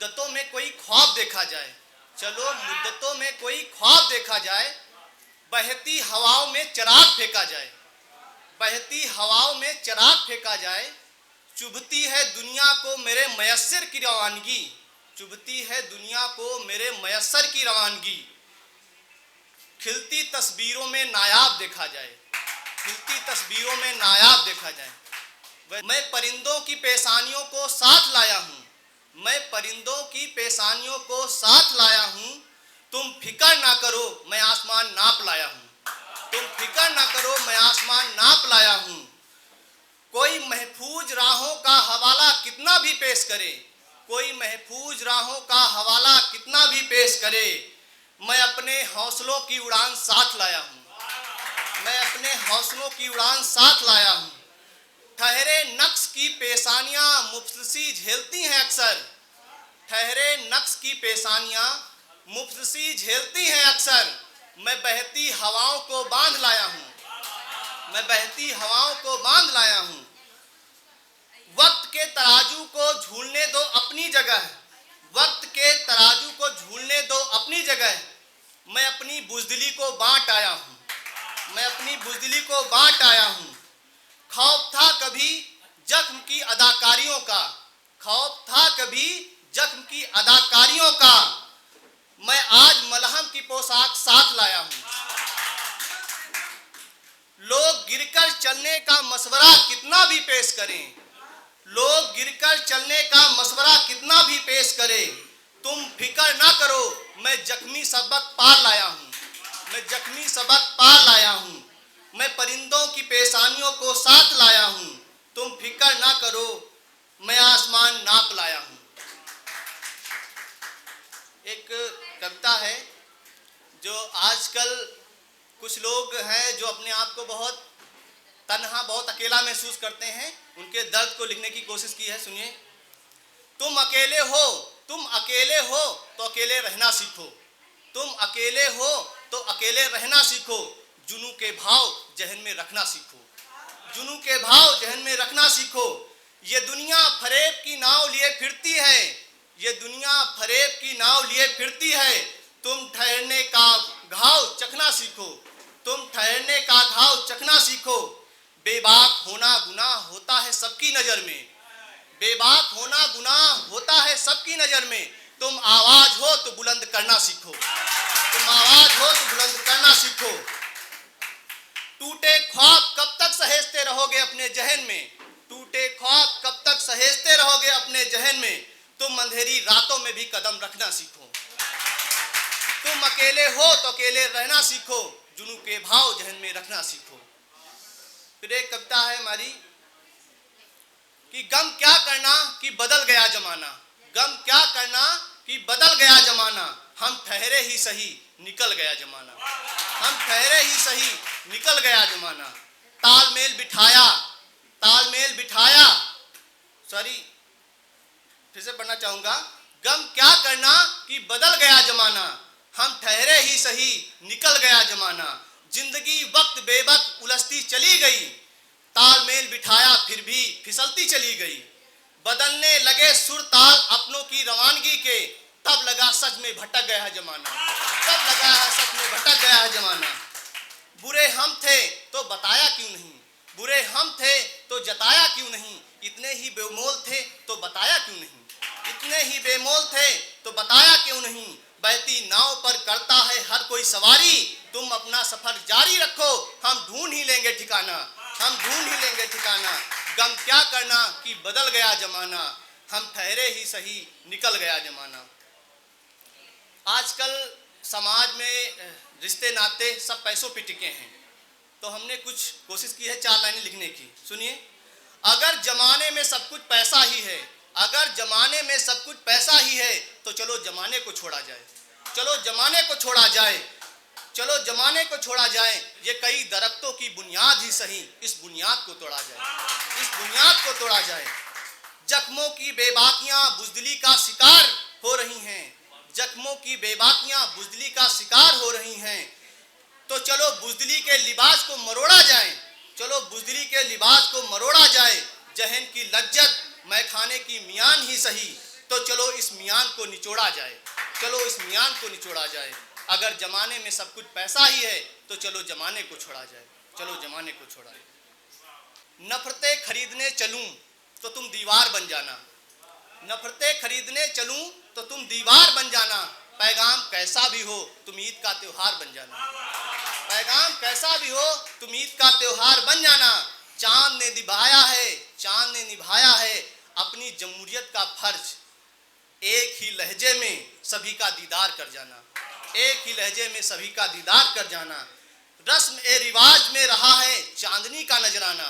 मुद्दतों में कोई ख्वाब देखा जाए, चलो मुद्दतों में कोई ख्वाब देखा जाए, बहती हवाओं में चिराग फेंका जाए, बहती हवाओं में चिराग फेंका जाए। चुभती है दुनिया को मेरे मयस्सर की रवानगी, चुभती है दुनिया को मेरे मयस्सर की रवानगी। खिलती तस्वीरों में नायाब देखा जाए, खिलती तस्वीरों में नायाब देखा जाए। मैं परिंदों की पेशानियों को साथ लाया हूँ, मैं परिंदों की पेशानियों को साथ लाया हूँ। तुम फिक्र ना करो मैं आसमान नाप लाया हूँ, तुम फिक्र ना करो मैं आसमान नाप लाया हूँ। कोई महफूज राहों का हवाला कितना भी पेश करे, कोई महफूज राहों का हवाला कितना भी पेश करे, मैं अपने हौसलों की उड़ान साथ लाया हूँ, मैं अपने हौसलों की उड़ान साथ लाया हूँ। ठहरे नक्श की पेशानियां मुफ्तसी झेलती हैं अक्सर, ठहरे नक्श की पेशानियां मुफ्तसी झेलती हैं अक्सर। मैं बहती हवाओं को बांध लाया हूँ, मैं बहती हवाओं को बांध लाया हूँ। वक्त के तराजू को झूलने दो अपनी जगह, वक्त के तराजू को झूलने दो अपनी जगह। मैं अपनी बुज़दिली को बांट आया हूँ, मैं अपनी बुज़दिली को बांट आया हूँ। खौफ था कभी जख्म की अदाकारियों का, खौफ था कभी जख्म की अदाकारियों का, मैं आज मलहम की पोशाक साथ लाया हूँ। लोग गिरकर चलने का मशवरा कितना भी पेश करें, लोग गिरकर चलने का मशवरा कितना भी पेश करें, तुम फिक्र ना करो मैं जख्मी सबक पार लाया हूँ, मैं जख्मी सबक पार लाया हूँ। मैं परिंदों की पेशानियों को साथ लाया हूँ, तुम फिक्र ना करो मैं आसमान नाप लाया हूँ। एक कविता है जो आजकल कुछ लोग हैं जो अपने आप को बहुत तन्हा, बहुत अकेला महसूस करते हैं, उनके दर्द को लिखने की कोशिश की है। सुनिए। तुम अकेले हो, तुम अकेले हो तो अकेले रहना सीखो, तुम अकेले हो तो अकेले रहना सीखो। जुनू के भाव जहन में रखना सीखो, जुनू के भाव जहन में रखना सीखो। ये दुनिया फरेब की नाव लिए फिरती है, ये दुनिया फरेब की नाव लिए फिरती है। तुम ठहरने का घाव चखना सीखो, तुम ठहरने का घाव चखना सीखो। बेबाक होना गुनाह होता है सबकी नज़र में, बेबाक होना गुनाह होता है सबकी नज़र में। तुम आवाज़ हो तो बुलंद करना सीखो, तुम आवाज़ हो तो बुलंद करना सीखो। टूटे ख्वाब कब तक सहेजते रहोगे अपने जहन में, टूटे ख्वाब कब तक सहेजते रहोगे अपने जहन में। तुम अंधेरी रातों में भी कदम रखना सीखो, तुम अकेले हो तो अकेले रहना सीखो। जुनू के भाव जहन में रखना सीखो। फिर एक कविता है हमारी कि गम क्या करना कि बदल गया जमाना, गम क्या करना कि बदल गया जमाना। हम ठहरे ही सही निकल गया जमाना, हम ठहरे ही सही निकल गया जमाना। तालमेल बिठाया, तालमेल बिठाया, सॉरी फिर से पढ़ना चाहूंगा। गम क्या करना कि बदल गया जमाना, हम ठहरे ही सही निकल गया जमाना। जिंदगी वक्त बेवक्त उलझती चली गई, तालमेल बिठाया फिर भी फिसलती चली गई। बदलने लगे सुर ताल अपनों की रवानगी के, तब लगा सच में भटक गया है जमाना, तब लगा है सच में भटक गया है जमाना। बुरे हम थे तो बताया क्यों नहीं, बुरे हम थे तो जताया क्यों नहीं। इतने ही बेमोल थे तो बताया क्यों नहीं, इतने ही बेमोल थे तो बताया क्यों नहीं। बहती नाव पर करता है हर कोई सवारी, तुम अपना सफर जारी रखो हम ढूंढ ही लेंगे ठिकाना, हम ढूंढ ही लेंगे ठिकाना। गम क्या करना कि बदल गया जमाना, हम ठहरे ही सही निकल गया जमाना। आजकल समाज में रिश्ते नाते सब पैसों पे टिके हैं, तो हमने कुछ कोशिश की है 4 लाइनें लिखने की। सुनिए। अगर जमाने में सब कुछ पैसा ही है, अगर जमाने में सब कुछ पैसा ही है तो चलो जमाने को छोड़ा जाए, चलो जमाने को छोड़ा जाए, चलो जमाने को छोड़ा जाए। ये कई दरख्तों की बुनियाद ही सही, इस बुनियाद को तोड़ा जाए, इस बुनियाद को तोड़ा जाए। जख्मों की बेबाकियां बुज़दिली का शिकार हो रही हैं, जख्मों की बेबाकियां बुज़दिली का शिकार हो रही हैं। तो चलो बुज़दिली के लिबास को मरोड़ा जाए, चलो बुज़दिली के लिबास को मरोड़ा जाए। जहन की लज्जत मैं खाने की मियान ही सही, तो चलो इस मियान को निचोड़ा जाए, चलो इस मियान को निचोड़ा जाए। अगर जमाने में सब कुछ पैसा ही है तो चलो जमाने को छोड़ा जाए, चलो जमाने को छोड़ा जाए। नफरतें खरीदने चलूं तो तुम दीवार बन जाना, नफरतें खरीदने चलूं तो तुम दीवार बन जाना। पैगाम कैसा भी हो तुम ईद का त्योहार बन जाना, पैगाम कैसा भी हो तुम ईद का त्योहार बन जाना। चांद ने निभाया है, चांद ने निभाया है अपनी जमहूरियत का फर्ज। एक ही लहजे में सभी का दीदार कर जाना, एक ही लहजे में सभी का दीदार कर जाना। रस्म ए रिवाज में रहा है चांदनी का नजराना,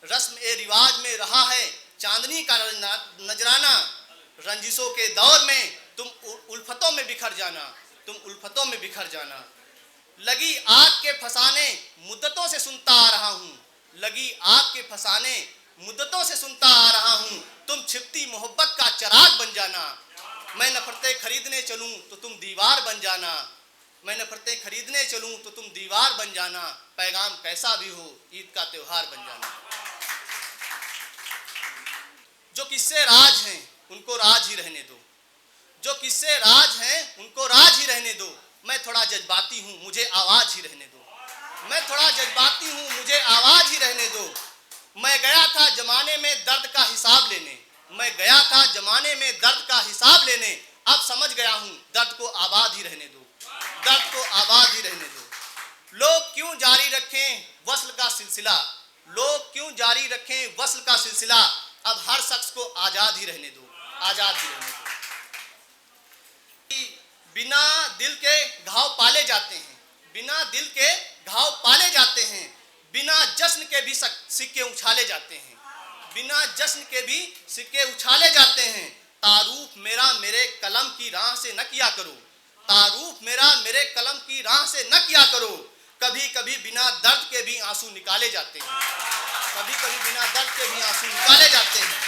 रस्म ए रिवाज में रहा है चांदनी का नजराना। रंजिशों के दौर में तुम उल्फतों में बिखर जाना, तुम उल्फतों में बिखर जाना। लगी आग के फसाने मुद्दतों से सुनता आ रहा हूँ, लगी आग के फसाने मुद्दतों से सुनता आ रहा हूँ। तुम छिपती मोहब्बत का चिराग बन जाना। मैं नफरतें खरीदने चलूं तो तुम दीवार बन जाना, मैं नफरतें खरीदने चलूं तो तुम दीवार बन जाना। पैगाम कैसा भी हो ईद का त्योहार बन जाना। जो किस्से राज हैं उनको राज ही रहने दो, जो किस्से राज हैं उनको राज ही रहने दो। मैं थोड़ा जज्बाती हूँ मुझे आवाज ही रहने दो, मैं थोड़ा जज्बाती हूँ मुझे आवाज ही रहने दो। मैं गया था जमाने में दर्द का हिसाब लेने, मैं गया था जमाने में दर्द का हिसाब लेने। अब समझ गया हूँ दर्द को आबाद ही रहने दो, दर्द को आबाद ही रहने दो। लोग क्यों जारी रखें वस्ल का सिलसिला, लोग क्यों जारी रखें वस्ल का सिलसिला। अब हर शख्स को आजाद ही रहने दो, आजाद ही रहने दो। बिना दिल के घाव पाले जाते हैं, बिना दिल के घाव पाले जाते हैं। बिना जश्न के भी सिक्के उछाले जाते हैं, बिना जश्न के भी सिक्के उछाले जाते हैं। तारूफ मेरा मेरे कलम की राह से न किया करो, तारूफ मेरा मेरे कलम की राह से न किया करो। कभी कभी बिना दर्द के भी आंसू निकाले जाते हैं, कभी कभी बिना दर्द के भी आंसू निकाले जाते हैं।